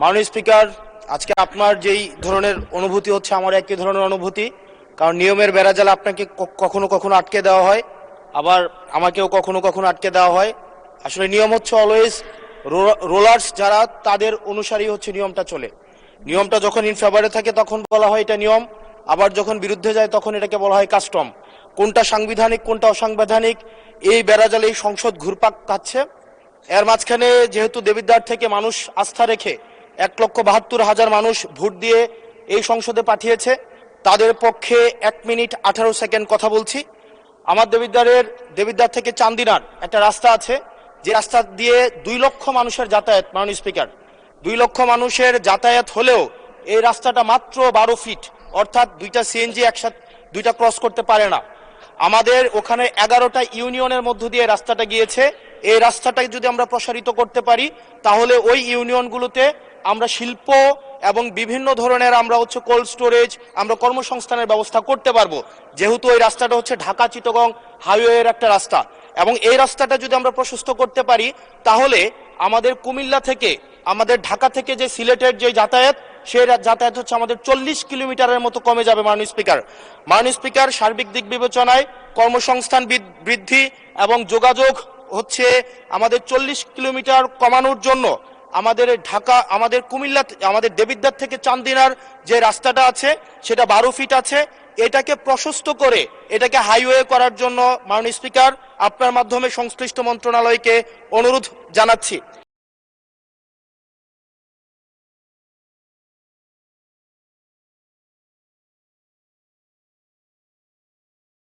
মাননীয় স্পিকার, আজকে আপনার যেই ধরনের অনুভূতি হচ্ছে আমার একই ধরনের অনুভূতি। কারণ নিয়মের বেড়াজালে আপনাকে কখনো কখনো আটকে দেওয়া হয়, আবার আমাকেও কখনো কখনো আটকে দেওয়া হয়। আসলে নিয়ম হচ্ছে অলওয়েজ রোলার্স যারা তাদের অনুসারেই হচ্ছে নিয়মটা চলে। নিয়মটা যখন ইন ফেভারে থাকে তখন বলা হয় এটা নিয়ম, আবার যখন বিরুদ্ধে যায় তখন এটাকে বলা হয় কাস্টম। কোনটা সাংবিধানিক কোনটা অসাংবিধানিক এই বেড়াজালে এই সংসদ ঘুরপাক খাচ্ছে। এর মাঝখানে যেহেতু দেবিদ্বার থেকে মানুষ আস্থা রেখে 1,72,000 মানুষ ভোট দিয়ে এই সংসদে পাঠিয়েছে, তাদের পক্ষে 1 মিনিট 18 সেকেন্ড কথা বলছি। আমার দেবিদ্বার থেকে চান্দিনার একটা রাস্তা আছে, যে রাস্তা দিয়ে 2 লক্ষ মানুষের যাতায়াত। মাননীয় স্পিকার, 2 লক্ষ মানুষের যাতায়াত হলেও এই রাস্তাটা মাত্র 12 ফিট, অর্থাৎ 2টা সিএনজি একসাথে 2টা ক্রস করতে পারে না। আমাদের ওখানে 11টা ইউনিয়নের মধ্য দিয়ে রাস্তাটা গিয়েছে। এই রাস্তাটাকে যদি আমরা প্রসারিত করতে পারি তাহলে ওই ইউনিয়নগুলোতে আমরা শিল্প এবং বিভিন্ন ধরনের আমরা হচ্ছে কোল্ড স্টোরেজ, আমরা কর্মসংস্থানের ব্যবস্থা করতে পারবো, যেহেতু এই রাস্তাটা হচ্ছে ঢাকা চিটাগং হাইওয়ের একটা রাস্তা। এবং এই রাস্তাটা যদি আমরা প্রশস্ত করতে পারি তাহলে আমাদের কুমিল্লা থেকে, আমাদের ঢাকা থেকে যে সিলেটের যে যাতায়াত, সেই যাতায়াত হচ্ছে আমাদের 40 কিলোমিটারের মতো কমে যাবে। মাননীয় স্পিকার, সার্বিক দিক বিবেচনায় কর্মসংস্থান বৃদ্ধি এবং যোগাযোগ হচ্ছে আমাদের 40 কিলোমিটার কমানোর জন্য আমাদের ঢাকা, আমাদের কুমিল্লা, আমাদের দেবিদ্বার থেকে চান্দিনার যে রাস্তাটা আছে সেটা 12 ফিট আছে। এটাকে প্রশস্ত করে এটাকে হাইওয়ে করার জন্য মাননীয় স্পিকার আপনার মাধ্যমে সংশ্লিষ্ট মন্ত্রণালয়কে অনুরোধ জানাচ্ছি।